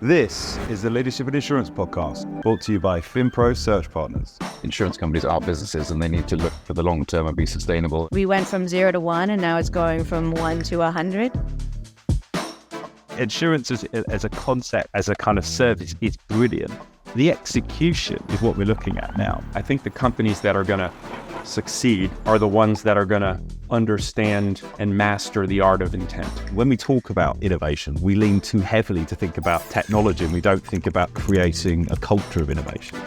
This is the Leadership in Insurance podcast, brought to you by FinPro Search Partners. Insurance companies are businesses and they need to look for the long term and be sustainable. We went from 0 to 1 and now it's going from 1 to 100. Insurance as a concept, as a kind of service, is brilliant. The execution is what we're looking at now. I think the companies that are going to succeed are the ones that are going to understand and master the art of intent. When we talk about innovation, we lean too heavily to think about technology and we don't think about creating a culture of innovation.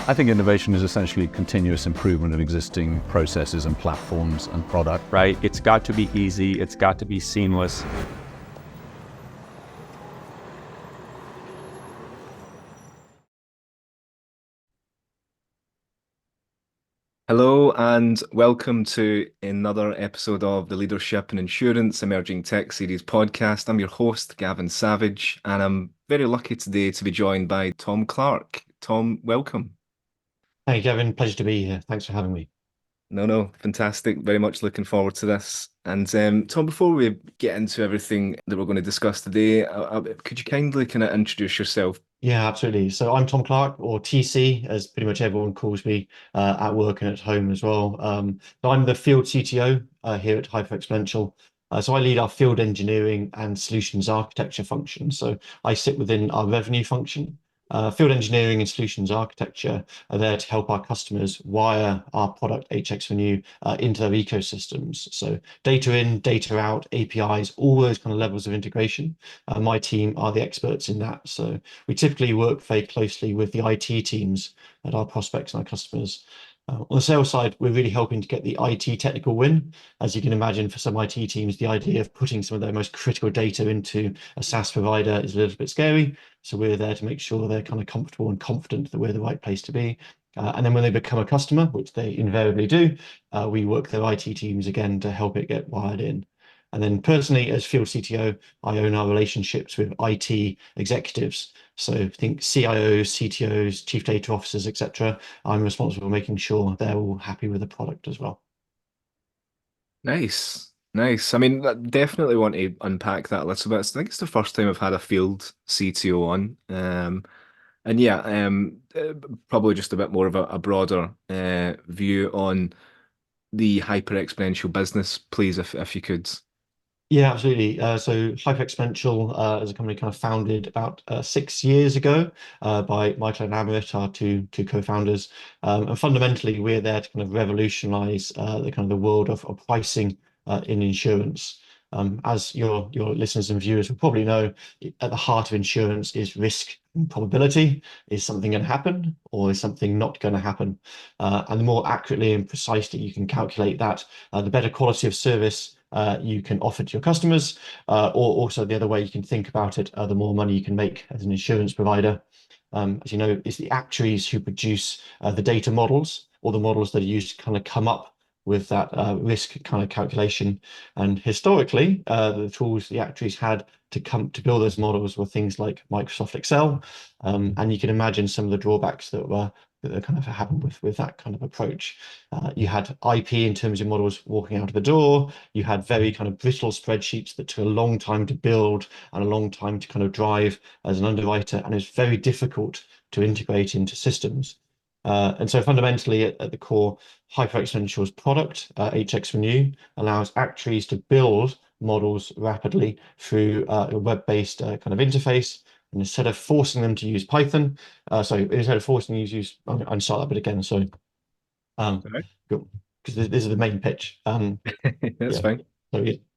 I think innovation is essentially continuous improvement of existing processes and platforms and product. Right? It's got to be easy. It's got to be seamless. Hello and welcome to another episode of the Leadership and Insurance Emerging Tech Series podcast. I'm your host, Gavin Savage, and I'm very lucky today to be joined by Tom Clark. Tom, welcome. Hey, Gavin. Pleasure to be here. Thanks for having me. No, fantastic. Very much looking forward to this. And Tom, before we get into everything that we're going to discuss today, could you kindly kind of introduce yourself? Yeah, absolutely. So I'm Tom Clark, or TC, as pretty much everyone calls me at work and at home as well. So I'm the field CTO here at Hyperexponential. So I lead our field engineering and solutions architecture function. So I sit within our revenue function. Field engineering and solutions architecture are there to help our customers wire our product HX into their ecosystems. So data in, data out, APIs, all those kind of levels of integration. My team are the experts in that. So we typically work very closely with the IT teams at our prospects and our customers. On the sales side, we're really helping to get the IT technical win. As you can imagine, for some IT teams, the idea of putting some of their most critical data into a SaaS provider is a little bit scary. So we're there to make sure they're kind of comfortable and confident that we're the right place to be. And then when they become a customer, which they invariably do, we work their IT teams again to help it get wired in. And then personally, as field CTO, I own our relationships with IT executives. So think CIOs, CTOs, chief data officers, etc. I'm responsible for making sure they're all happy with the product as well. Nice. I mean, I definitely want to unpack that a little bit. I think it's the first time I've had a field CTO on. And yeah, probably just a bit more of a broader view on the hyper-exponential business, please, if you could. Yeah, absolutely. So Hyperexponential as a company kind of founded about 6 years ago by Michael and Amit, our two co-founders. And fundamentally, we're there to kind of revolutionize the kind of the world of pricing in insurance. As your listeners and viewers will probably know, at the heart of insurance is risk and probability. Is something going to happen or is something not going to happen? And the more accurately and precisely you can calculate that, the better quality of service you can offer to your customers, or also the other way you can think about it, the more money you can make as an insurance provider. As you know, it's the actuaries who produce the data models, or the models that are used to kind of come up with that risk kind of calculation. And historically, the tools the actuaries had to build those models were things like Microsoft Excel. And you can imagine some of the drawbacks that kind of happened with that kind of approach. You had IP in terms of models walking out of the door. You had very kind of brittle spreadsheets that took a long time to build and a long time to kind of drive as an underwriter, and it's very difficult to integrate into systems. And so fundamentally at the core, Hyperexponential's product, HX allows actuaries to build models rapidly through a web-based kind of interface. And instead of forcing them to use Python, instead of forcing them to use, I'll start that bit again. So, because this is the main pitch. That's fine.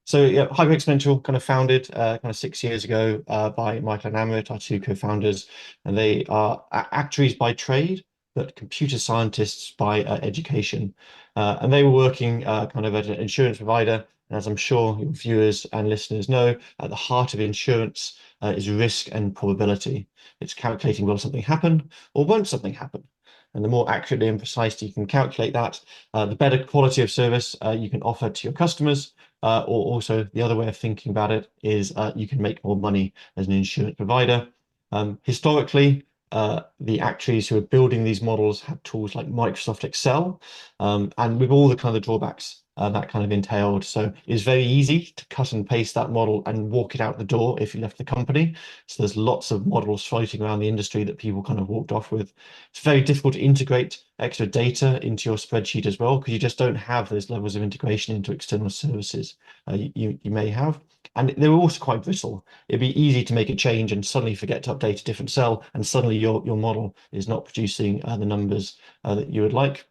So Hyperexponential kind of founded kind of 6 years ago by Michael and Amit, our two co-founders, and they are actuaries by trade, but computer scientists by education. And they were working kind of at an insurance provider. And as I'm sure your viewers and listeners know, at the heart of insurance is risk and probability. It's calculating will something happen or won't something happen. And the more accurately and precisely you can calculate that, the better quality of service you can offer to your customers. Or also the other way of thinking about it is you can make more money as an insurance provider. Historically, the actuaries who are building these models had tools like Microsoft Excel, and with all the kind of drawbacks that kind of entailed. So it's very easy to cut and paste that model and walk it out the door if you left the company. So there's lots of models floating around the industry that people kind of walked off with. It's very difficult to integrate extra data into your spreadsheet as well, because you just don't have those levels of integration into external services you may have. And they're also quite brittle. It'd be easy to make a change and suddenly forget to update a different cell, and suddenly your model is not producing the numbers that you would like.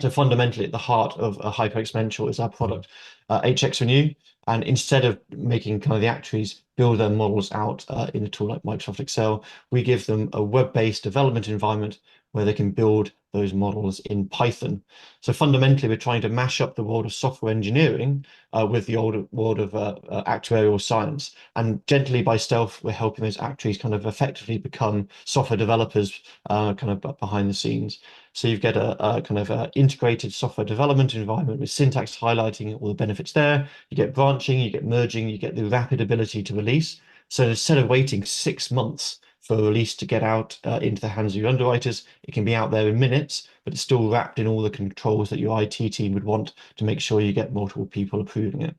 So fundamentally, at the heart of a Hyperexponential is our product, HX Renew. And instead of making kind of the actuaries build their models out in a tool like Microsoft Excel, we give them a web-based development environment where they can build those models in Python. So fundamentally, we're trying to mash up the world of software engineering with the old world of actuarial science. And gently by stealth, we're helping those actuaries kind of effectively become software developers kind of behind the scenes. So you get a kind of integrated software development environment with syntax highlighting all the benefits there. You get branching, you get merging, you get the rapid ability to release. So instead of waiting 6 months for a release to get out into the hands of your underwriters, it can be out there in minutes, but it's still wrapped in all the controls that your IT team would want to make sure you get multiple people approving it.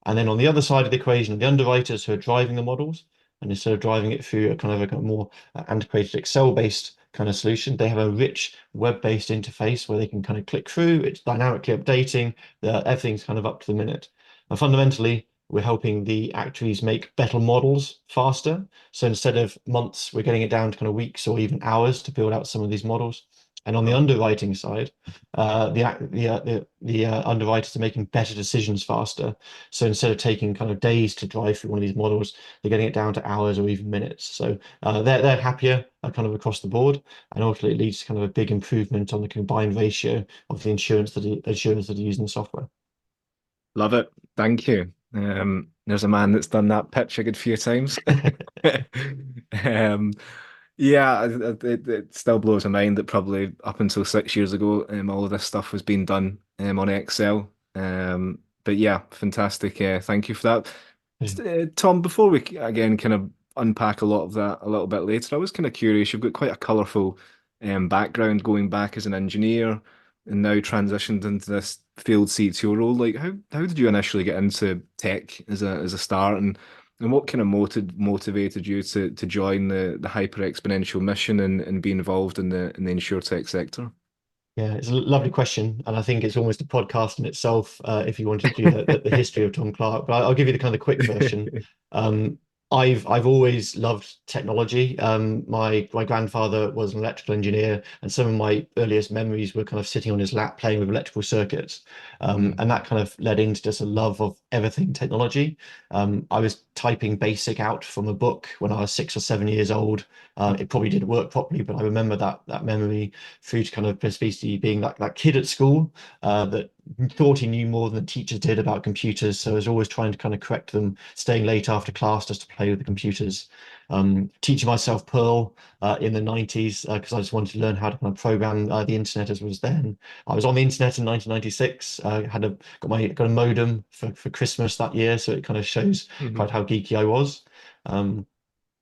And then on the other side of the equation, the underwriters who are driving the models, and instead of driving it through a kind of a more antiquated Excel-based kind of solution, they have a rich web-based interface where they can kind of click through, it's dynamically updating, everything's kind of up to the minute. And fundamentally, we're helping the actuaries make better models faster. So instead of months, we're getting it down to kind of weeks or even hours to build out some of these models. And on the underwriting side, the underwriters are making better decisions faster. So instead of taking kind of days to drive through one of these models, they're getting it down to hours or even minutes. So they're happier kind of across the board, and ultimately it leads to kind of a big improvement on the combined ratio of the insurers that are using the software. Love it. Thank you. There's a man that's done that pitch a good few times. um, yeah, it still blows my mind that probably up until 6 years ago, all of this stuff was being done on Excel. But yeah, fantastic. Thank you for that. Tom, before we again kind of unpack a lot of that a little bit later, I was kind of curious. You've got quite a colourful background going back as an engineer and now transitioned into this field CTO role. Like, how did you initially get into tech as a start, and what kind of motivated you to join the hyper exponential mission and be involved in the insurtech sector? Yeah, it's a lovely question, and I think it's almost a podcast in itself if you wanted to do the history of Tom Clark. But I'll give you the kind of quick version. Um, I've always loved technology. My grandfather was an electrical engineer, and some of my earliest memories were kind of sitting on his lap playing with electrical circuits, and that kind of led into just a love of everything technology. I was typing BASIC out from a book when I was 6 or 7 years old. It probably didn't work properly, but I remember that memory through to kind of basically being that kid at school that thought he knew more than the teachers did about computers. So I was always trying to kind of correct them, staying late after class just to play with the computers. Teaching myself Perl in the 90s because I just wanted to learn how to kind of program the internet as it was then. I was on the internet in 1996. Got a modem for Christmas that year, so it kind of shows quite how geeky I was. And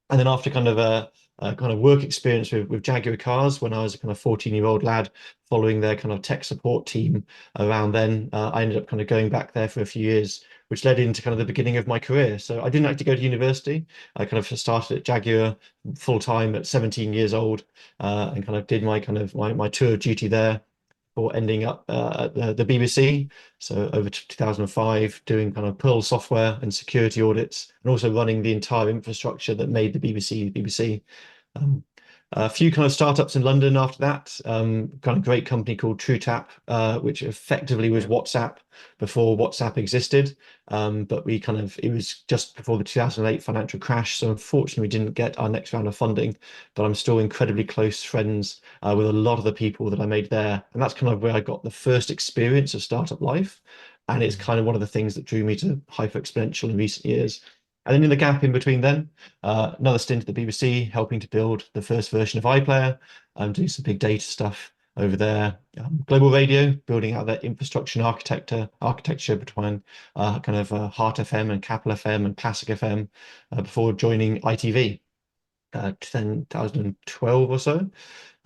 then after kind of a kind of work experience with Jaguar cars when I was a kind of 14-year-old lad following their kind of tech support team around then, I ended up kind of going back there for a few years, which led into kind of the beginning of my career. So I didn't actually go to university. I kind of started at Jaguar full time at 17 years old and kind of did my kind of my tour of duty there before ending up at the BBC. So over to 2005, doing kind of Perl software and security audits, and also running the entire infrastructure that made the BBC. A few kind of startups in London after that, kind of great company called TrueTap, which effectively was WhatsApp before WhatsApp existed. But it was just before the 2008 financial crash. So unfortunately, we didn't get our next round of funding, but I'm still incredibly close friends with a lot of the people that I made there. And that's kind of where I got the first experience of startup life. And it's kind of one of the things that drew me to Hyperexponential in recent years. And then in the gap in between then, another stint at the BBC, helping to build the first version of iPlayer, doing some big data stuff over there. Global Radio, building out their infrastructure and architecture between kind of Heart FM and Capital FM and Classic FM before joining ITV. 2012 or so.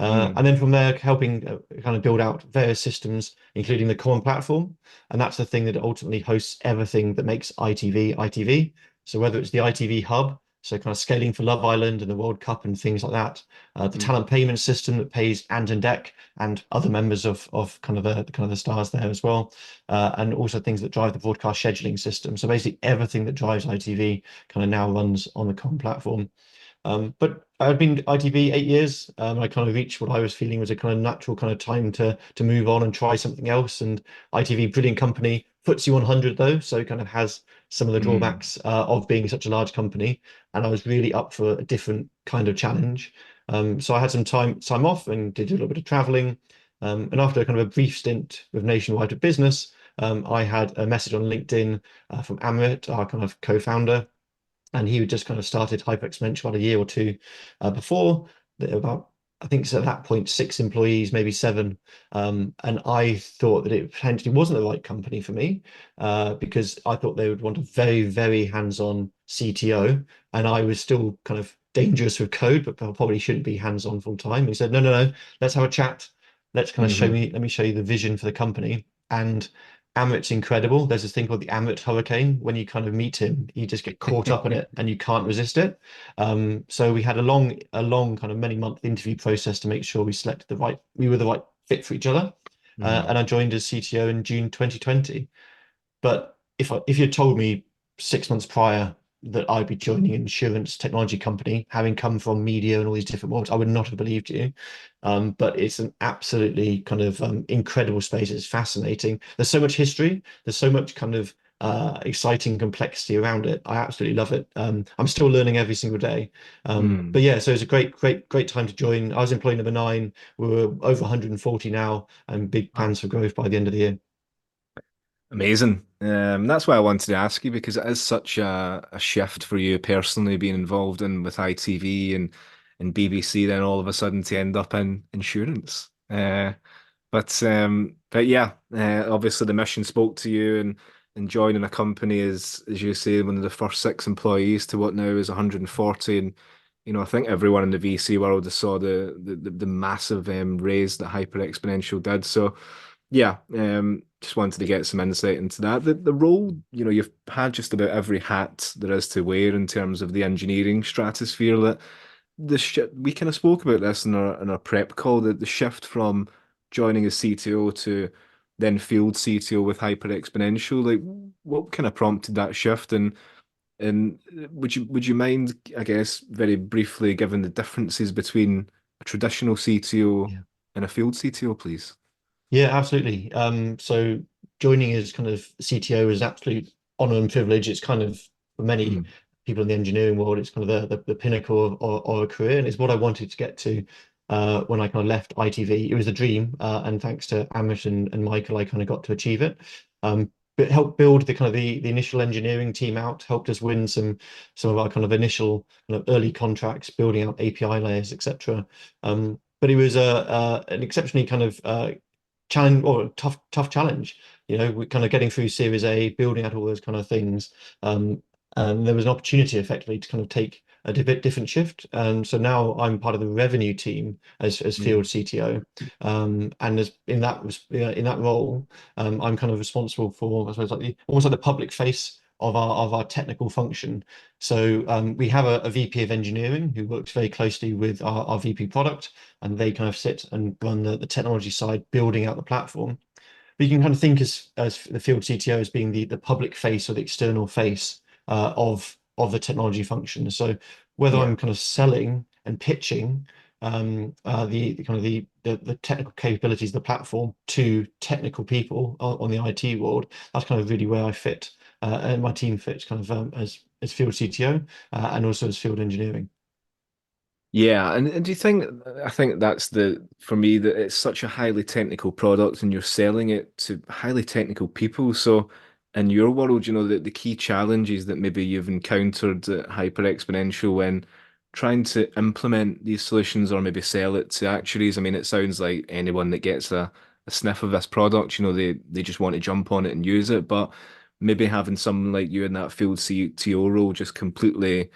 Mm. And then from there, helping kind of build out various systems, including the common platform. And that's the thing that ultimately hosts everything that makes ITV ITV. So whether it's the ITV hub, so kind of scaling for Love Island and the World Cup and things like that, the talent payment system that pays Ant and Dec and other members of kind of the stars there as well, and also things that drive the broadcast scheduling system. So basically everything that drives ITV kind of now runs on the common platform. But I've been ITV 8 years. I kind of reached what I was feeling was a kind of natural kind of time to move on and try something else. And ITV, brilliant company, FTSE 100 though, so it kind of has some of the Mm. drawbacks of being such a large company. And I was really up for a different kind of challenge. So I had some time off and did a little bit of traveling. And after kind of a brief stint with Nationwide Business, I had a message on LinkedIn from Amit, our kind of co-founder, and he had just kind of started Hyperexponential about a year or two before. There were about, I think, so at that point, 6 employees, maybe seven. And I thought that it potentially wasn't the right company for me because I thought they would want a very, very hands-on CTO, and I was still kind of dangerous with code, but probably shouldn't be hands-on full time. He said, no, no, no, let's have a chat. Let's kind of Hmm. let me show you the vision for the company. And Amit's incredible. There's this thing called the Amit hurricane. When you kind of meet him, you just get caught up in it and you can't resist it. So we had a long kind of many month interview process to make sure we were the right fit for each other. Mm. And I joined as CTO in June 2020. But if you'd told me 6 months prior that I'd be joining an insurance technology company, having come from media and all these different worlds, I would not have believed you. But it's an absolutely kind of incredible space. It's fascinating. There's so much history. There's so much kind of exciting complexity around it. I absolutely love it. I'm still learning every single day. Mm. But yeah, so it's a great time to join. I was employee number 9. We're over 140 now, and big plans for growth by the end of the year. Amazing. That's why I wanted to ask you because it is such a shift for you personally being involved in with ITV and BBC, then all of a sudden to end up in insurance. But yeah, obviously the mission spoke to you and joining a company as you say, one of the first 6 employees to what now is 140. And I think everyone in the VC world has saw the massive raise that Hyper Exponential did. So yeah, just wanted to get some insight into that. The role, you've had just about every hat there is to wear in terms of the engineering stratosphere. That we kind of spoke about this in our prep call, that the shift from joining as CTO to then field CTO with Hyper Exponential. Like, what kind of prompted that shift? And would you mind, I guess, very briefly giving the differences between a traditional CTO and a field CTO, please? Yeah, absolutely. So joining as kind of CTO is an absolute honor and privilege. It's kind of for many Mm. people in the engineering world, it's kind of the pinnacle of a career, and it's what I wanted to get to when I kind of left ITV. It was a dream, and thanks to Amish and Michael, I kind of got to achieve it. But helped build the kind of the initial engineering team out, helped us win some of our kind of initial kind of early contracts, building out API layers, etc. But it was an exceptionally kind of challenge or tough challenge. We're kind of getting through Series A, building out all those kind of things. And there was an opportunity effectively to kind of take a bit different shift. And so now I'm part of the revenue team as Mm. field CTO. And as in that role, I'm kind of responsible for, I suppose, almost like the public face of our technical function. So we have a VP of engineering who works very closely with our VP product, and they kind of sit and run the technology side, building out the platform. But you can kind of think as the field CTO as being the public face or the external face of the technology function. So whether Yeah. I'm kind of selling and pitching the kind of the technical capabilities of the platform to technical people on the IT world, that's kind of really where I fit, and my team fits kind of as field CTO and also as field engineering. Yeah, and do you think I think that's for me that it's such a highly technical product and you're selling it to highly technical people. So in your world, the key challenges that maybe you've encountered at Hyper Exponential when trying to implement these solutions or maybe sell it to actuaries. I mean, it sounds like anyone that gets a sniff of this product, they just want to jump on it and use it. But maybe having someone like you in that field CTO role just completely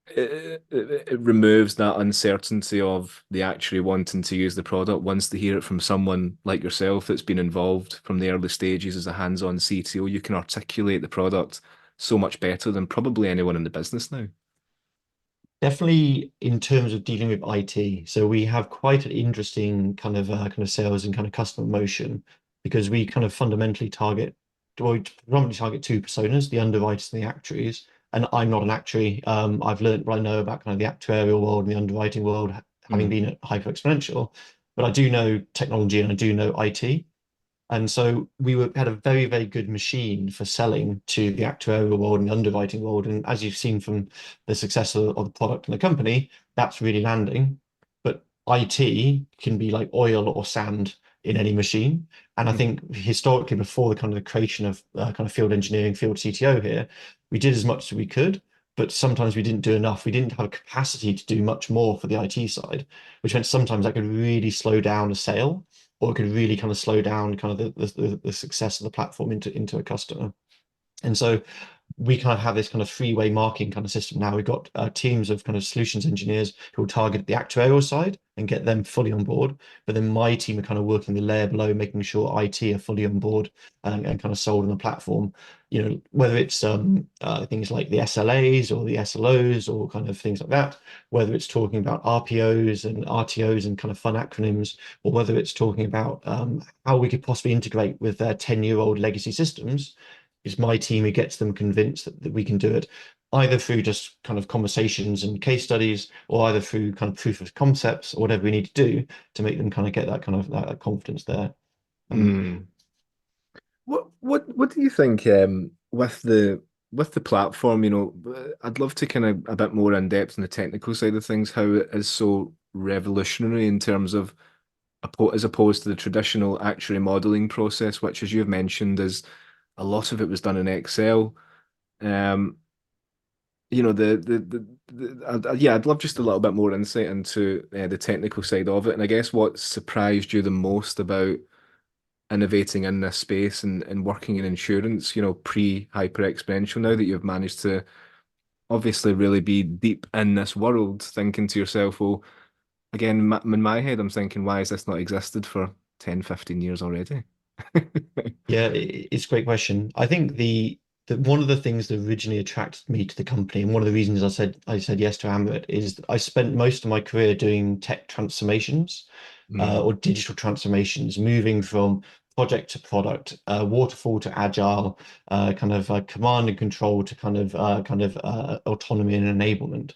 it removes that uncertainty of the actually wanting to use the product. Once they hear it from someone like yourself that's been involved from the early stages as a hands-on CTO, you can articulate the product so much better than probably anyone in the business now. Definitely in terms of dealing with IT. So we have quite an interesting kind of sales and kind of customer motion because we kind of fundamentally target, well, we predominantly target two personas, the underwriters and the actuaries. And I'm not an actuary. I've learned what I know about kind of the actuarial world and the underwriting world, having Mm. been at Hyperexponential. But I do know technology and I do know IT. And so had a very, very good machine for selling to the actuarial world and the underwriting world. And as you've seen from the success of the product and the company, that's really landing. But IT can be like oil or sand in any machine. And I think historically, before the kind of the creation of kind of field engineering, field CTO here, we did as much as we could, but sometimes we didn't do enough. We didn't have a capacity to do much more for the IT side, which meant sometimes that could really slow down a sale or it could really kind of slow down kind of the success of the platform into a customer. And so we kind of have this kind of three-way marketing kind of system now. We've got teams of kind of solutions engineers who will target the actuarial side and get them fully on board. But then my team are kind of working the layer below, making sure IT are fully on board and kind of sold on the platform. You know, whether it's things like the SLAs or the SLOs or kind of things like that, whether it's talking about RPOs and RTOs and kind of fun acronyms, or whether it's talking about how we could possibly integrate with their 10-year-old legacy systems. It's my team who gets them convinced that we can do it, either through just kind of conversations and case studies, or either through kind of proof of concepts or whatever we need to do to make them kind of get that kind of that confidence there. Um, Mm. What do you think with the platform, you know, I'd love to kind of a bit more in depth on the technical side of things, how it is so revolutionary in terms of as opposed to the traditional actuary modeling process, which as you've mentioned is a lot of it was done in Excel. Um, you know, yeah, I'd love just a little bit more insight into the technical side of it. And I guess what surprised you the most about innovating in this space and working in insurance, you know, pre-hyper exponential, now that you've managed to obviously really be deep in this world, thinking to yourself, well, again, in my head, I'm thinking, why has this not existed for 10, 15 years already? Yeah, it's a great question. I think the one of the things that originally attracted me to the company, and one of the reasons I said yes to Ambit, is that I spent most of my career doing tech transformations Mm, or digital transformations, moving from project to product, waterfall to agile, kind of command and control to kind of autonomy and enablement.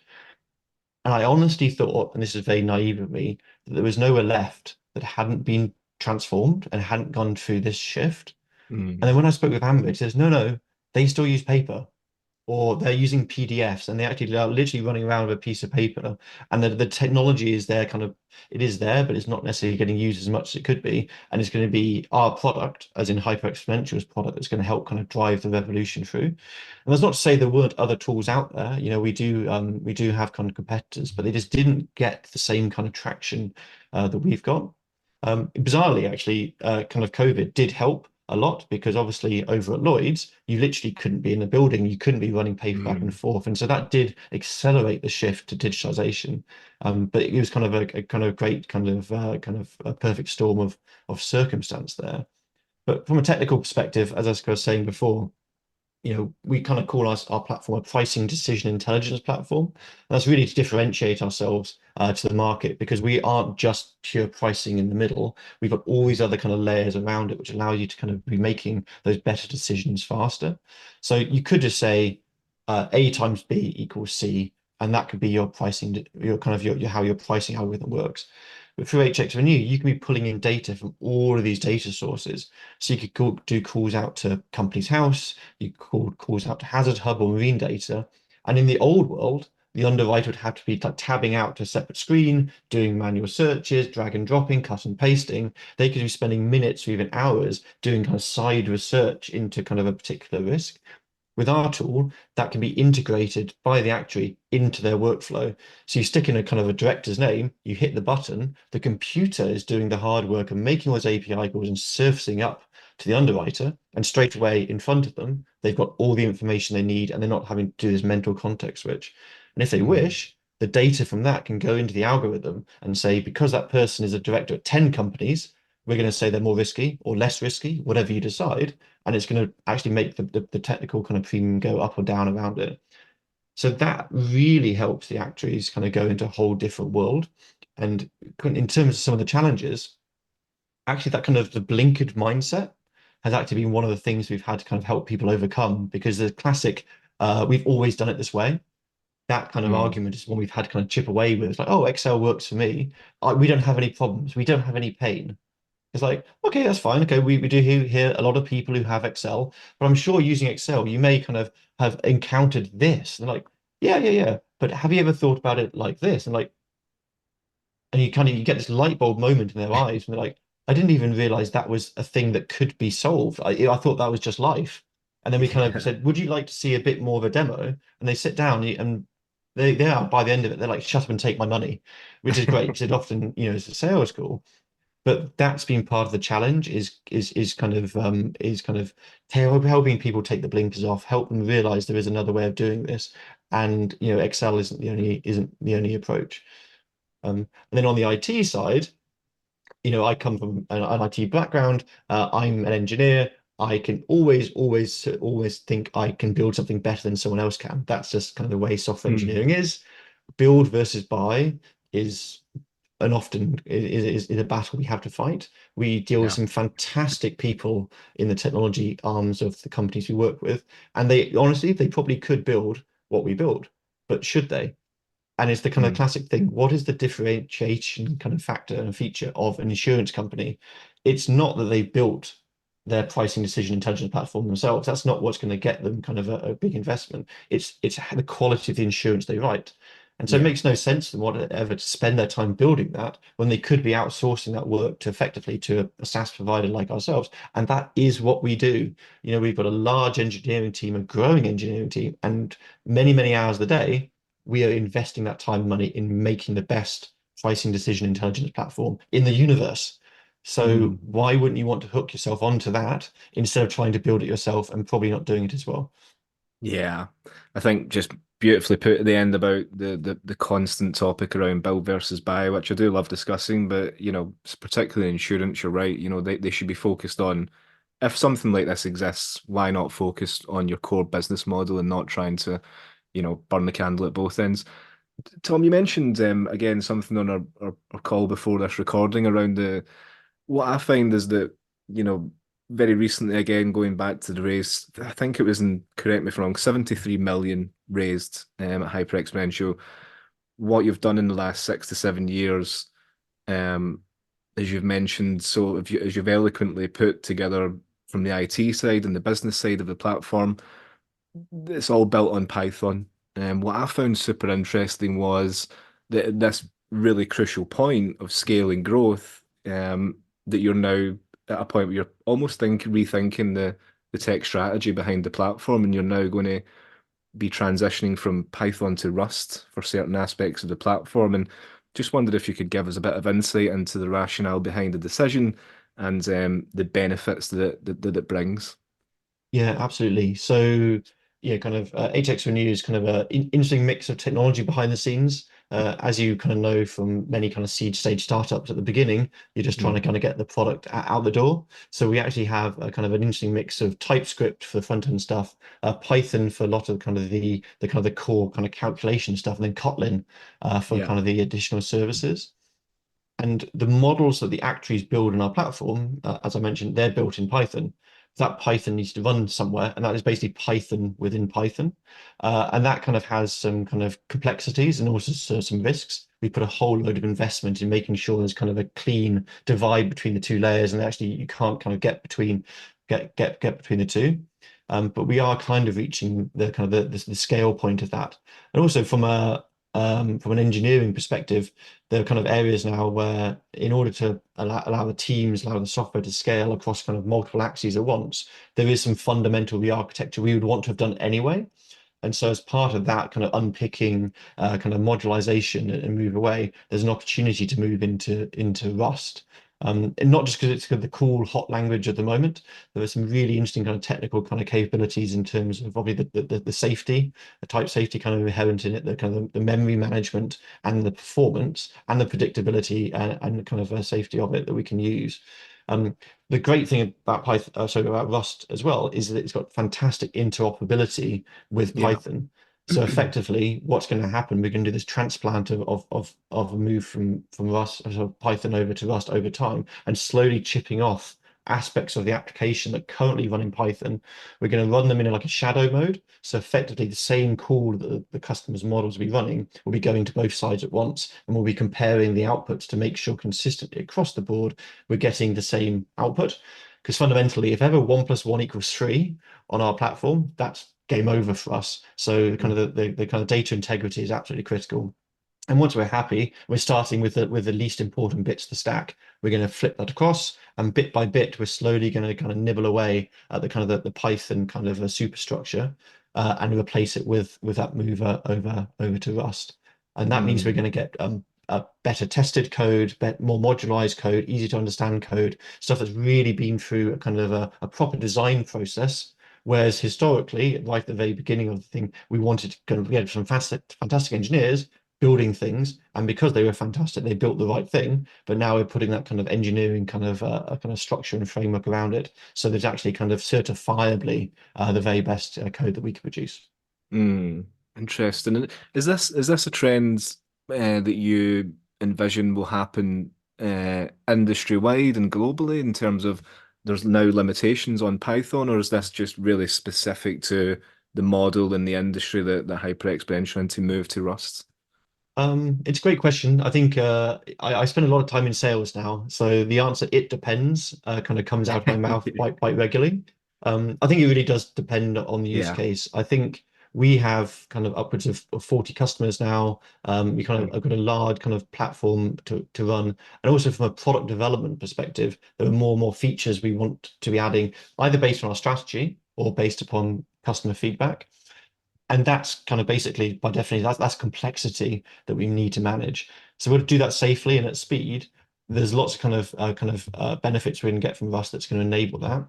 And I honestly thought, and this is very naive of me, that there was nowhere left that hadn't been transformed and hadn't gone through this shift. And mm, then when I spoke with Amber, it says, no, no, they still use paper or they're using PDFs and they actually are literally running around with a piece of paper. And the technology is there kind of, it is there, but it's not necessarily getting used as much as it could be. And it's going to be our product, as in Hyperexponential's product, that's going to help kind of drive the revolution through. And that's not to say there weren't other tools out there. You know, we do have kind of competitors, but they just didn't get the same kind of traction that we've got. Bizarrely, actually, kind of COVID did help a lot because obviously over at Lloyd's, you literally couldn't be in the building, you couldn't be running paper back and mm. forth, and so that did accelerate the shift to digitalization. But it was kind of a kind of great kind of a perfect storm of circumstance there. But from a technical perspective, as I was saying before, you know, we kind of call our platform a pricing decision intelligence platform. And that's really to differentiate ourselves to the market because we aren't just pure pricing in the middle. We've got all these other kind of layers around it, which allow you to kind of be making those better decisions faster. So you could just say A times B equals C, and that could be your pricing, your kind of your how your pricing algorithm works. But through HX you can be pulling in data from all of these data sources. So you could do calls out to Companies House, you called calls out to Hazard Hub or Marine Data. And in the old world, the underwriter would have to be like tabbing out to a separate screen, doing manual searches, drag and dropping, cut and pasting. They could be spending minutes or even hours doing kind of side research into kind of a particular risk. With our tool, that can be integrated by the actuary into their workflow. So you stick in a kind of a director's name, you hit the button, the computer is doing the hard work and making all those API calls and surfacing up to the underwriter. And straight away in front of them, they've got all the information they need and they're not having to do this mental context switch. And if they wish, the data from that can go into the algorithm and say, because that person is a director at 10 companies, we're going to say they're more risky or less risky, whatever you decide. And it's going to actually make the technical kind of premium go up or down around it. So that really helps the actuaries kind of go into a whole different world. And in terms of some of the challenges, actually that kind of the blinkered mindset has actually been one of the things we've had to kind of help people overcome, because the classic we've always done it this way, that kind of Mm. argument is one we've had to kind of chip away with. It's like, oh, Excel works for me. We don't have any problems. We don't have any pain. It's like, okay, that's fine. Okay, we do hear a lot of people who have Excel, but I'm sure using Excel, you may kind of have encountered this. And they're like, yeah, yeah, yeah. But have you ever thought about it like this? And like, and you get this light bulb moment in their eyes, and they're like, I didn't even realize that was a thing that could be solved. I thought that was just life. And then we kind of Yeah. said, would you like to see a bit more of a demo? And they sit down and they are, by the end of it, they're like, shut up and take my money, which is great because it often, it's a sales call. But that's been part of the challenge is kind of helping people take the blinkers off, help them realize there is another way of doing this. And Excel isn't the only approach. And then on the IT side, I come from an IT background. I'm an engineer. I can always think I can build something better than someone else can. That's just kind of the way software Mm. engineering is. Build versus buy is and often is a battle we have to fight. We deal with Yeah. some fantastic people in the technology arms of the companies we work with, and they honestly they probably could build what we build, but should they? And it's the kind of Mm. classic thing. What is the differentiation kind of factor and feature of an insurance company? It's not that they built their pricing decision intelligence platform themselves. That's not what's going to get them kind of a big investment. It's the quality of the insurance they write. And so it Yeah. makes no sense to them whatever to spend their time building that when they could be outsourcing that work to effectively to a SaaS provider like ourselves. And that is what we do. We've got a large engineering team, a growing engineering team, and many hours a day we are investing that time and money in making the best pricing decision intelligence platform in the universe. So Mm. why wouldn't you want to hook yourself onto that instead of trying to build it yourself and probably not doing it as well? Yeah. I think just beautifully put at the end about the constant topic around build versus buy, which I do love discussing, but particularly in insurance, you're right. They should be focused on, if something like this exists, why not focus on your core business model and not trying to, burn the candle at both ends. Tom, you mentioned again something on our call before this recording around what I find is that, you know, very recently, again, going back to the raise, I think it was in, correct me if I'm wrong, 73 million raised at Hyperexponential. What you've done in the last 6 to 7 years, um, as you've mentioned, so if as you've eloquently put together from the IT side and the business side of the platform, it's all built on Python. What I found super interesting was that this really crucial point of scaling growth, that you're now at a point where you're almost rethinking the tech strategy behind the platform, and you're now going to be transitioning from Python to Rust for certain aspects of the platform. And just wondered if you could give us a bit of insight into the rationale behind the decision and the benefits that it brings. Yeah, absolutely. So, yeah, kind of ATEX Renew is kind of an interesting mix of technology behind the scenes. As you kind of know from many kind of seed stage startups at the beginning, you're just trying to Mm. kind of get the product out the door. So we actually have a kind of an interesting mix of TypeScript for the front end stuff, Python for a lot of kind of the kind of the core kind of calculation stuff, and then Kotlin for Yeah. kind of the additional services. And the models that the actuaries build in our platform, as I mentioned, they're built in Python. That Python needs to run somewhere, and that is basically Python within Python. And that kind of has some kind of complexities and also some risks. We put a whole load of investment in making sure there's kind of a clean divide between the two layers, and actually you can't kind of get between the two. But we are kind of reaching the kind of the scale point of that. And also from an engineering perspective, there are kind of areas now where in order to allow the teams, allow the software to scale across kind of multiple axes at once, there is some fundamental re-architecture we would want to have done anyway. And so as part of that kind of unpicking, kind of modularization and move away, there's an opportunity to move into Rust. And not just because it's kind of the cool hot language at the moment. There are some really interesting kind of technical kind of capabilities in terms of probably the safety, the type safety kind of inherent in it, the kind of the memory management and the performance and the predictability and kind of safety of it that we can use. Um, the great thing about Python, sorry, about Rust as well, is that it's got fantastic interoperability with Yeah. Python. So effectively, what's going to happen? We're going to do this transplant of a move from Rust, so Python over to Rust over time, and slowly chipping off aspects of the application that currently run in Python. We're going to run them in like a shadow mode. So effectively, the same call that the customer's models will be running will be going to both sides at once, and we'll be comparing the outputs to make sure consistently across the board we're getting the same output. Because fundamentally, if ever 1 + 1 = 3 on our platform, that's game over for us. So kind of the kind of data integrity is absolutely critical. And once we're happy, we're starting with the least important bits of the stack. We're going to flip that across, and bit by bit, we're slowly going to kind of nibble away at the kind of the Python kind of a superstructure, and replace it with that mover over to Rust. And that means we're going to get a better tested code, more modularized code, easy to understand code, stuff that's really been through a kind of a proper design process. Whereas historically, right at the very beginning of the thing, we wanted to kind of get some fantastic engineers building things, and because they were fantastic, they built the right thing. But now we're putting that kind of engineering kind of a kind of structure and framework around it, so there's actually kind of certifiably the very best code that we can produce. Interesting. And is this a trend that you envision will happen industry wide and globally in terms of there's now limitations on Python, or is this just really specific to the model in the industry that Hyperexponential and to move to Rust? It's a great question. I think I spend a lot of time in sales now, so the answer "it depends" kind of comes out of my mouth quite regularly. I think it really does depend on the use Yeah. case. I think we have kind of upwards of 40 customers now. We kind of have got a large kind of platform to run, and also from a product development perspective, there are more and more features we want to be adding, either based on our strategy or based upon customer feedback. And that's kind of basically by definition that's complexity that we need to manage. So we'll do that safely and at speed. There's lots of benefits we can get from Rust that's going to enable that.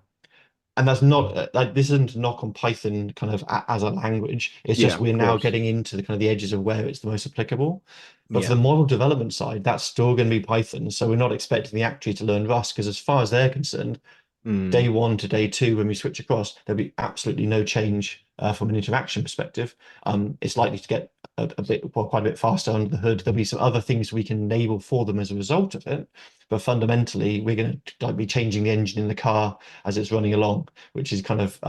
And that's not like this isn't a knock on Python kind of as a language. It's Yeah, just of we're now course. getting into the kind of the edges of where it's the most applicable. But for the Yeah. model development side, that's still going to be Python. So we're not expecting the actuary to learn Rust because as far as they're concerned, day Mm. one to day two, when we switch across, there'll be absolutely no change from an interaction perspective. It's likely to get quite a bit faster under the hood. There'll be some other things we can enable for them as a result of it, but fundamentally, we're going to be changing the engine in the car as it's running along, which is kind of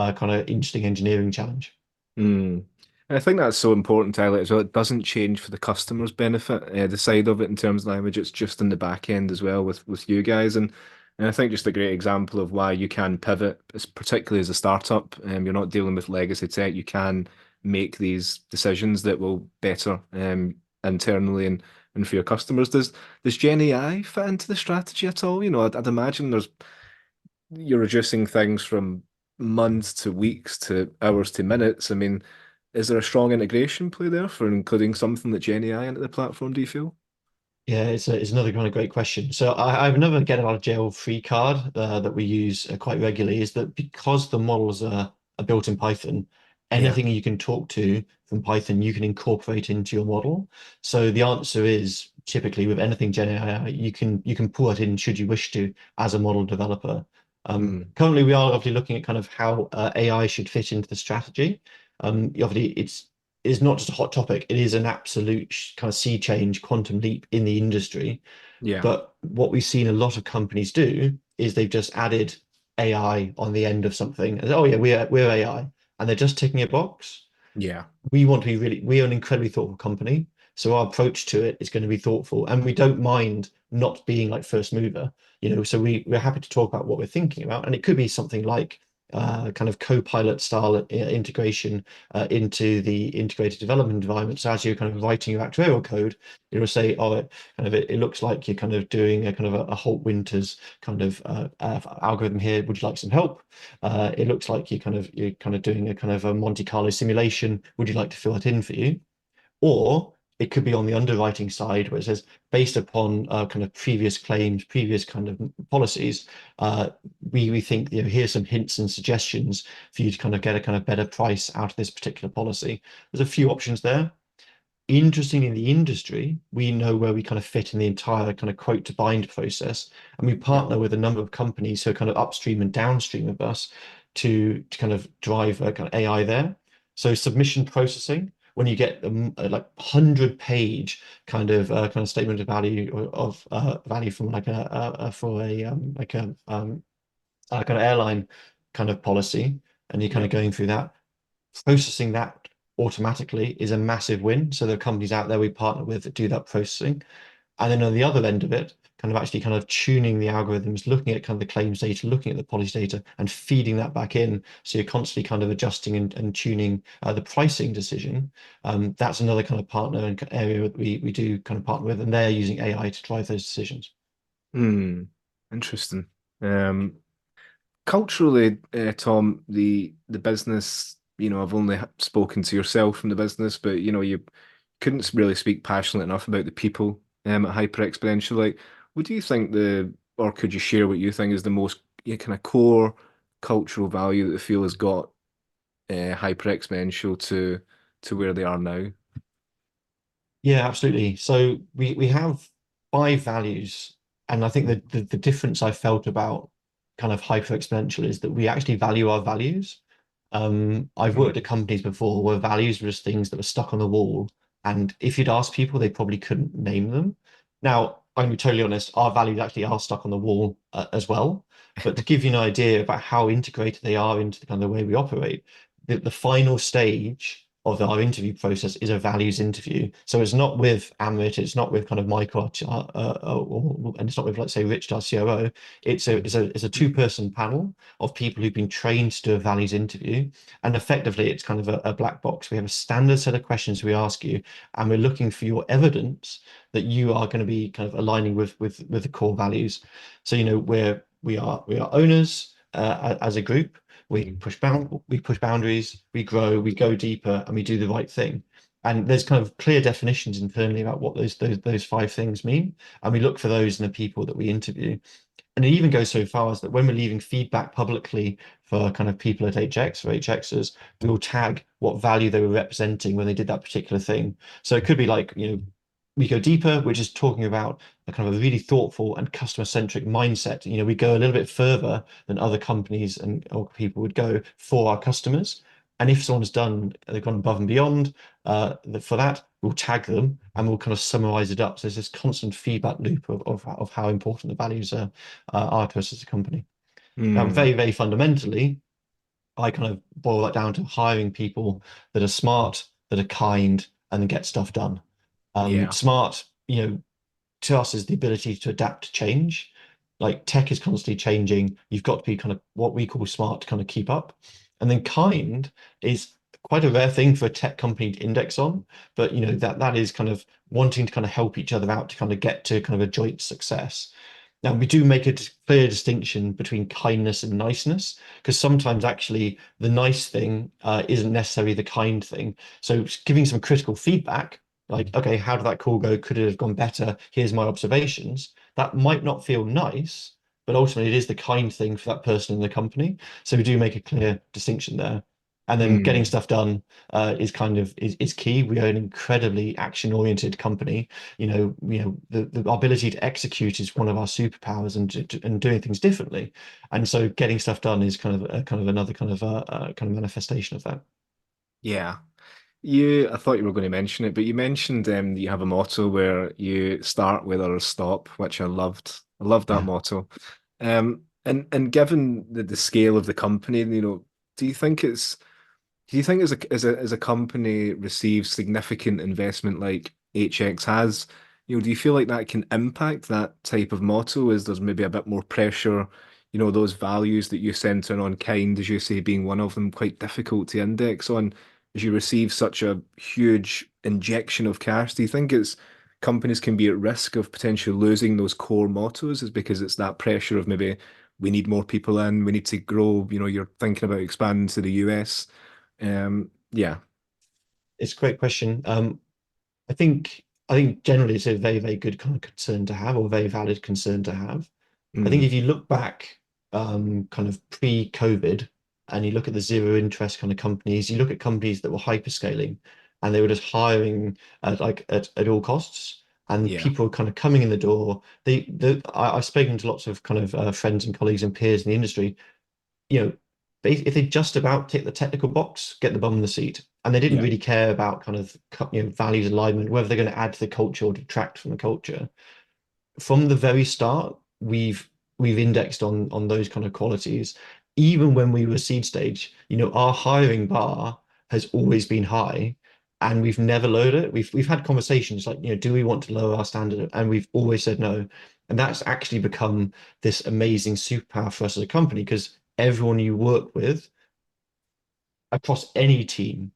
interesting engineering challenge. Mm. And I think that's so important to highlight as well. It doesn't change for the customer's benefit, the side of it in terms of language. It's just in the back end as well with you guys. And I think just a great example of why you can pivot, particularly as a startup. You're not dealing with legacy tech. You can make these decisions that will better internally and for your customers. Does Gen AI fit into the strategy at all? I'd imagine you're reducing things from months to weeks to hours to minutes. I mean, is there a strong integration play there for including something like Gen AI into the platform, do you feel? Yeah, it's another kind of great question. So I've another get out of jail free card that we use quite regularly is that because the models are built in Python, Yeah. anything you can talk to from Python, you can incorporate into your model. So the answer is typically with anything Gen AI, you can pull it in should you wish to as a model developer. Mm. Currently, we are obviously looking at kind of how AI should fit into the strategy. Obviously, it's not just a hot topic. It is an absolute kind of sea change, quantum leap in the industry. Yeah. But what we've seen a lot of companies do is they've just added AI on the end of something. And, oh yeah, we're AI, and they're just ticking a box. Yeah. We are an incredibly thoughtful company. So our approach to it is going to be thoughtful, and we don't mind not being like first mover, so we're happy to talk about what we're thinking about. And it could be something like kind of co-pilot style integration into the integrated development environment. So as you're kind of writing your actuarial code, it'll say, oh, it looks like you're kind of doing a kind of a Holt Winters kind of algorithm here. Would you like some help? It looks like you're kind of doing a kind of a Monte Carlo simulation. Would you like to fill that in for you? Or It could be on the underwriting side where it says based upon kind of previous claims, previous kind of policies, we think, you know, here's some hints and suggestions for you to kind of get a kind of better price out of this particular policy. There's a few options there. Interesting, in the industry, we know where we kind of fit in the entire kind of quote to bind process, and we partner with a number of companies who are kind of upstream and downstream of us to kind of drive a kind of AI there. So submission processing, when you get a like 100-page kind of statement of value of value from like a for a kind of airline kind of policy, and you're kind Yeah. of going through that, processing that automatically is a massive win. So there are companies out there we partner with that do that processing. And then on the other end of it, kind of actually kind of tuning the algorithms, looking at kind of the claims data, looking at the policy data, and feeding that back in. So you're constantly kind of adjusting and tuning the pricing decision. That's another kind of partner and area that we do kind of partner with, and they're using AI to drive those decisions. Hmm. Interesting. Um, Culturally, Tom, the business, I've only spoken to yourself from the business, but you couldn't really speak passionately enough about the people at Hyperexponential. Like, what do you think or could you share what you think is the most kind of core cultural value that the field has got Hyperexponential to where they are now? Yeah, absolutely. So we have 5 values, and I think the difference I felt about kind of hyper exponential is that we actually value our values. I've worked at companies before where values were just things that were stuck on the wall, and if you'd ask people, they probably couldn't name them. Now, I'm gonna be totally honest, our values actually are stuck on the wall as well. But to give you an idea about how integrated they are into the kind of the way we operate, the final stage of our interview process is a values interview. So it's not with Amit, it's not with kind of Michael, and it's not with, let's say, Rich, our COO. It's a 2-person panel of people who've been trained to do a values interview, and effectively it's kind of a black box. We have a standard set of questions we ask you, and we're looking for your evidence that you are going to be kind of aligning with the core values. So we are owners as a group. We push boundaries, we grow, we go deeper, and we do the right thing. And there's kind of clear definitions internally about what those 5 things mean, and we look for those in the people that we interview. And it even goes so far as that when we're leaving feedback publicly for kind of people at HX or HXers, we'll tag what value they were representing when they did that particular thing. So it could be like, we go deeper, which is talking about a kind of a really thoughtful and customer-centric mindset. We go a little bit further than other companies or people would go for our customers. And if someone's they've gone above and beyond for that, we'll tag them and we'll kind of summarize it up. So there's this constant feedback loop of how important the values are to us as a company. Now, Hmm. very, very fundamentally, I kind of boil that down to hiring people that are smart, that are kind, and then get stuff done. Yeah. Smart, to us is the ability to adapt to change. Like tech is constantly changing. You've got to be kind of what we call smart to kind of keep up. And then kind is quite a rare thing for a tech company to index on, but that is kind of wanting to kind of help each other out to kind of get to kind of a joint success. Now, we do make a clear distinction between kindness and niceness, because sometimes actually the nice thing isn't necessarily the kind thing. So giving some critical feedback, like, okay, how did that call go? Could it have gone better? Here's my observations. That might not feel nice, but ultimately it is the kind thing for that person in the company. So we do make a clear distinction there. And then getting Hmm. stuff done is key. We are an incredibly action-oriented company. The ability to execute is one of our superpowers, and doing things differently. And so getting stuff done is kind of another kind of manifestation of that. Yeah. I thought you were going to mention it, but you mentioned that you have a motto where you start with or stop, which I loved. I loved that Yeah. motto. And given the scale of the company, do you think it's do you think as a company receives significant investment like HX has, do you feel like that can impact that type of motto? Is there's maybe a bit more pressure, those values that you center on kind, as you say, being one of them, quite difficult to index on as you receive such a huge injection of cash? Do you think it's companies can be at risk of potentially losing those core mottos is because it's that pressure of maybe we need more people in, we need to grow, you're thinking about expanding to the US. Yeah. It's a great question. I think generally it's a very, very good kind of concern to have, or very valid concern to have. I think Mm, if you look back kind of pre-COVID and you look at the zero interest kind of companies, you look at companies that were hyperscaling and they were just hiring at all costs, and yeah, people were kind of coming in the door. I've spoken to lots of kind of friends and colleagues and peers in the industry. You know, if they just about tick the technical box, get the bum in the seat. And they didn't yeah, really care about kind of values alignment, whether they're going to add to the culture or detract from the culture. From the very start, we've indexed on those kind of qualities. Even when we were seed stage, our hiring bar has always been high, and we've never lowered it. We've had conversations like, do we want to lower our standard? And we've always said no. And that's actually become this amazing superpower for us as a company, because everyone you work with across any team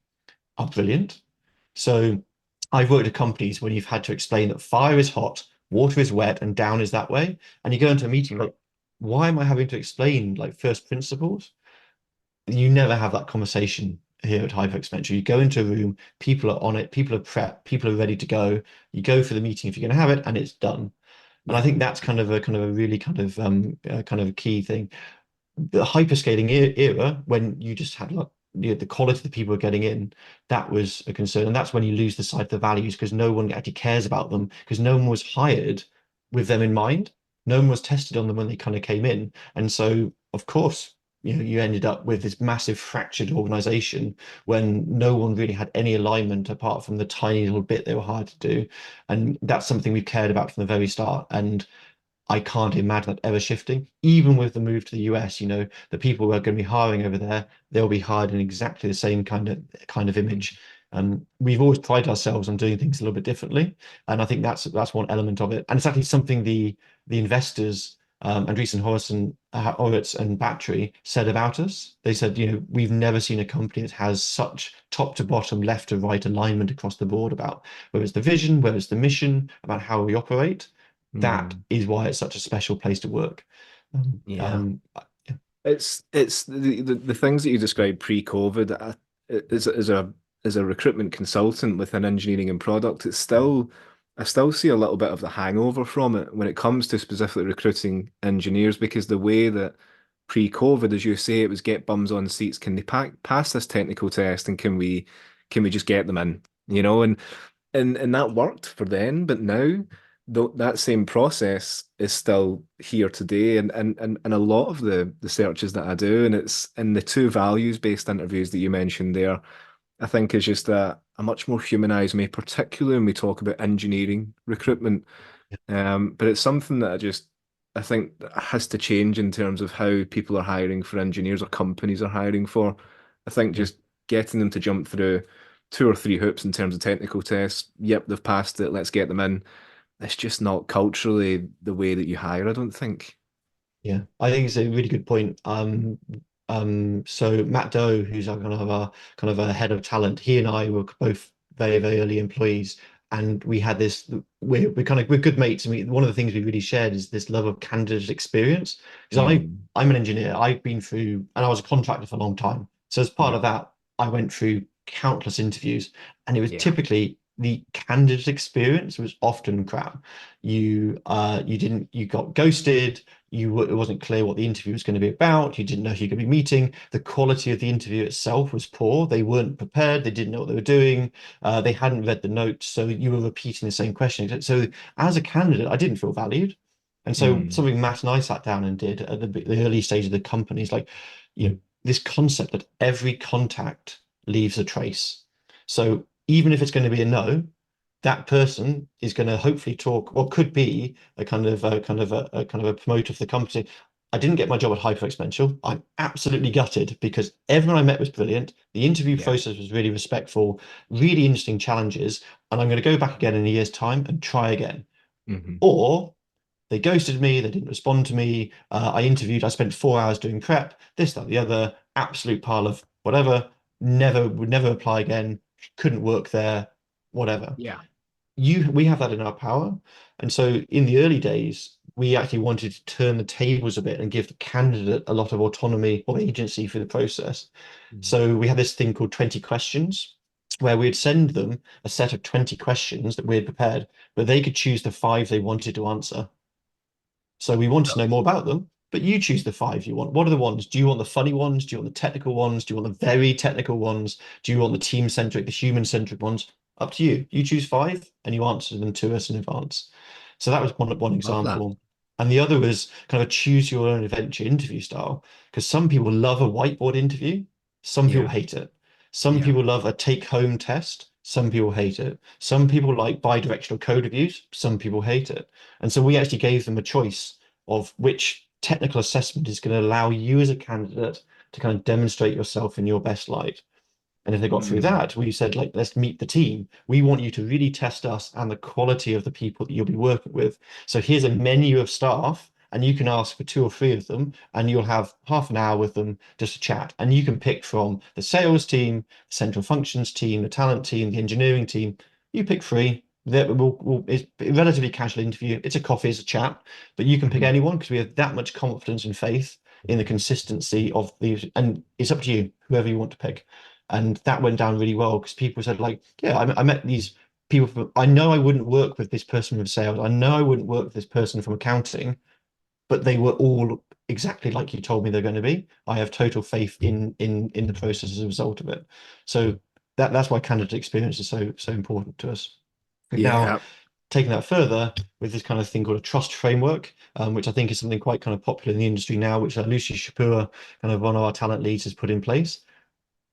are brilliant. So I've worked at companies when you've had to explain that fire is hot, water is wet, and down is that way. And you go into a meeting like, why am I having to explain like first principles? You never have that conversation here at Hyperexponential. You go into a room, people are on it, people are prepped, people are ready to go. You go for the meeting if you're going to have it, and it's done. And I yeah, think that's kind of a really kind of a key thing. The hyperscaling era, when you just had like the quality of the people getting in, that was a concern. And that's when you lose the sight of the values, because no one actually cares about them, because no one was hired with them in mind. No one was tested on them when they kind of came in. And so, of course, you ended up with this massive fractured organization when no one really had any alignment apart from the tiny little bit they were hired to do. And that's something we've cared about from the very start. And I can't imagine that ever shifting. Even with the move to the US, the people who are going to be hiring over there, they'll be hired in exactly the same kind of image. We've always prided ourselves on doing things a little bit differently, and I think that's one element of it. And it's actually something the investors, Andreessen Horowitz and Battery said about us. They said, we've never seen a company that has such top to bottom, left to right alignment across the board about whether it's the vision, whether it's the mission, about how we operate. That mm, is why it's such a special place to work. Um, yeah. um, yeah, It's the things that you described pre-COVID, as a recruitment consultant within engineering and product. I still see a little bit of the hangover from it when it comes to specifically recruiting engineers, because the way that pre-COVID, as you say, it was get bums on seats. Can they pass this technical test, and can we just get them in? And that worked for then, but now that same process is still here today, and a lot of the searches that I do, and it's in the two values based interviews that you mentioned there, I think is just a much more humanized me, particularly when we talk about engineering recruitment. But it's something that I think that has to change in terms of how people are hiring for engineers, or companies are hiring for. I think yeah, just getting them to jump through two or three hoops in terms of technical tests. Yep, they've passed it. Let's get them in. It's just not culturally the way that you hire, I don't think. yeah. I think it's a really good point. So Matt Doe, who's our kind of a head of talent, he and I were both very, very early employees, and we had this. We're good mates, and one of the things we really shared is this love of candidate experience. Because Mm, I'm an engineer. I've been through, and I was a contractor for a long time. So as part yeah, of that, I went through countless interviews, and it was yeah, typically the candidate experience was often crap. You got ghosted. It wasn't clear what the interview was going to be about. You didn't know who you're going to be meeting. The quality of the interview itself was poor. They weren't prepared. They didn't know what they were doing. They hadn't read the notes, so you were repeating the same question. So as a candidate, I didn't feel valued. And so mm, something Matt and I sat down and did at the early stage of the company is like, this concept that every contact leaves a trace. So even if it's going to be a no, that person is going to hopefully talk, or could be a kind of a promoter for the company. I didn't get my job at Hyperexponential. I'm absolutely gutted, because everyone I met was brilliant. The interview yeah, process was really respectful, really interesting challenges, and I'm going to go back again in a year's time and try again. hmm, Or they ghosted me, they didn't respond to me. I spent 4 hours doing prep, this, that, the other, absolute pile of whatever. Would never apply again, couldn't work there, whatever. yeah, We have that in our power. And so in the early days, we actually wanted to turn the tables a bit and give the candidate a lot of autonomy or agency through the process. mm, So we had this thing called 20 questions. where we'd send them a set of 20 questions that we had prepared, but they could choose the 5 they wanted to answer. So we wanted to know more about them, but you choose the 5 you want. What are the ones? Do you want the funny ones? Do you want the technical ones? Do you want the very technical ones? Do you want the team-centric, the human-centric ones? Up to you. You choose 5 and you answer them to us in advance. So that was one Love that. example. And the other was kind of a choose your own adventure interview style, because some people love a whiteboard interview, some people Yeah. hate it. Some Yeah. people love a take-home test, some people hate it. Some people like bi-directional code reviews, some people hate it. And so we actually gave them a choice of which technical assessment is going to allow you as a candidate to kind of demonstrate yourself in your best light. And if they got through Mm. that, we said, like, let's meet the team. We want you to really test us and the quality of the people that you'll be working with. So here's a menu of staff, and you can ask for 2 or 3 of them, and you'll have half an hour with them just to chat. And you can pick from the sales team, the central functions team, the talent team, the engineering team. You pick 3. It's a relatively casual interview. It's a coffee, it's a chat, but you can pick Mhm. anyone because we have that much confidence and faith in the consistency of these. And it's up to you, whoever you want to pick. And that went down really well because people said, like, yeah, I met these people from, I know I wouldn't work with this person from sales. I know I wouldn't work with this person from accounting, but they were all exactly like you told me they're going to be. I have total faith in the process as a result of it. So that's why candidate experience is so important to us. We've now Yeah. taken that further with this kind of thing called a trust framework, which I think is something quite kind of popular in the industry now, which Lucy Shapura, kind of one of our talent leads, has put in place,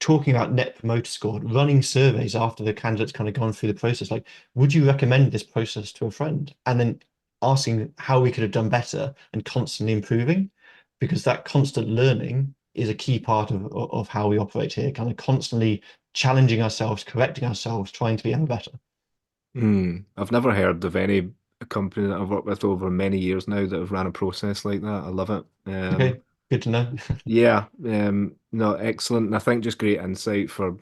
talking about net promoter score, running surveys after the candidate's kind of gone through the process. Like, would you recommend this process to a friend? And then asking how we could have done better and constantly improving, because that constant learning is a key part of how we operate here, kind of constantly challenging ourselves, correcting ourselves, trying to be ever better. I've never heard of any company that I've worked with over many years now that have ran a process like that. I love it. Okay, good to know. Yeah, no, excellent. And I think just great insight for,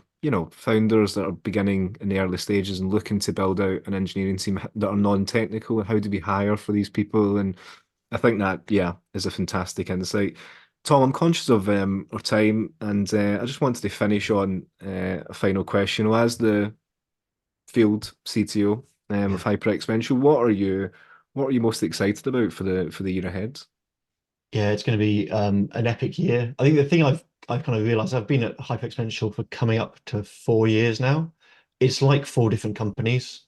founders that are beginning in the early stages and looking to build out an engineering team that are non-technical, and how do we hire for these people? And I think that, yeah, is a fantastic insight. Tom, I'm conscious of our time, and I just wanted to finish on a final question. Well, as the field CTO of Hyperexponential, what are you most excited about for the year ahead? Yeah, it's going to be an epic year. I think the thing I've kind of realized, I've been at Hyperexponential for coming up to 4 years now. It's like 4 different companies.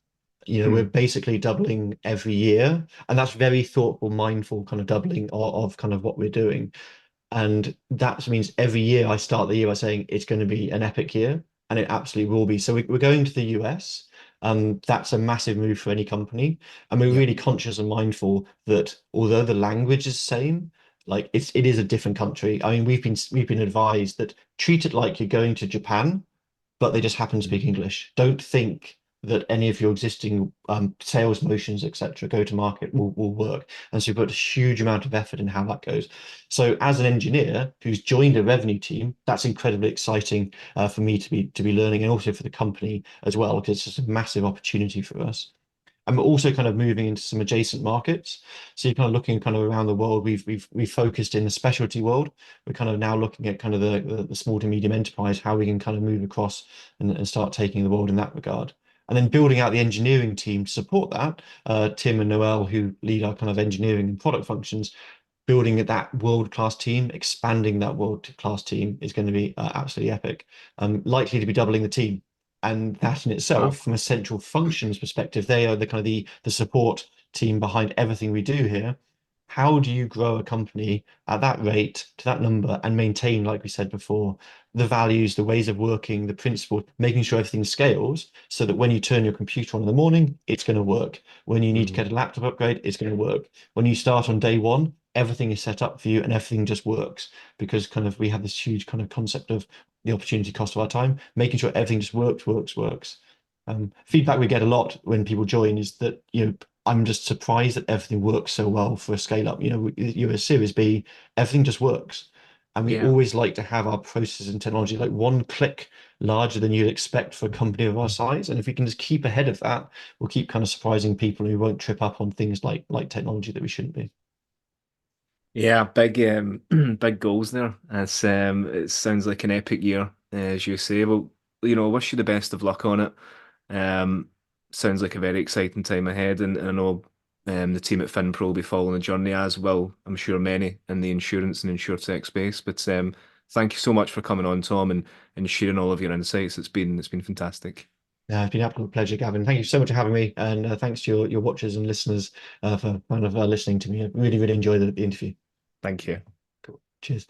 We're Hmm. basically doubling every year, and that's very thoughtful, mindful kind of doubling of kind of what we're doing. And that means every year I start the year by saying it's going to be an epic year, and it absolutely will be. So we're going to the US. That's a massive move for any company. And we're Yeah. really conscious and mindful that although the language is the same, like it is a different country. I mean, we've been advised that treat it like you're going to Japan, but they just happen to speak English. Don't think that any of your existing sales motions, etc., go to market will work. And so we put a huge amount of effort in how that goes. So as an engineer who's joined a revenue team, that's incredibly exciting for me to be learning, and also for the company as well, because it's just a massive opportunity for us. And we're also kind of moving into some adjacent markets. So you're kind of looking kind of around the world. We've focused in the specialty world. We're kind of now looking at kind of the small to medium enterprise, how we can kind of move across and start taking the world in that regard. And then building out the engineering team to support that. Tim and Noel, who lead our kind of engineering and product functions, building that world-class team, expanding that world-class team is going to be absolutely epic. Likely to be doubling the team. And that in itself, Wow. from a central functions perspective, they are the kind of the support team behind everything we do here. How do you grow a company at that rate to that number and maintain, like we said before, the values, the ways of working, the principle, making sure everything scales so that when you turn your computer on in the morning, it's going to work. When you need to Mhm. get a laptop upgrade, it's going to work. When you start on day one, everything is set up for you and everything just works, because kind of we have this huge kind of concept of the opportunity cost of our time, making sure everything just works. Feedback we get a lot when people join is that, I'm just surprised that everything works so well for a scale up. You're a Series B, everything just works. And we Yeah. always like to have our processes and technology like one click larger than you'd expect for a company of our size. And if we can just keep ahead of that, we'll keep kind of surprising people, and we won't trip up on things like technology that we shouldn't be. Yeah, big big goals there. It sounds like an epic year, as you say. Well, wish you the best of luck on it. Sounds like a very exciting time ahead, and I know the team at FinPro will be following the journey, as well, I'm sure, many in the insurance and insurtech space. But thank you so much for coming on, Tom, and sharing all of your insights. It's been fantastic. It's been an absolute pleasure, Gavin. Thank you so much for having me, and thanks to your watchers and listeners for kind of listening to me. I really, really enjoyed the interview. Thank you. Cheers.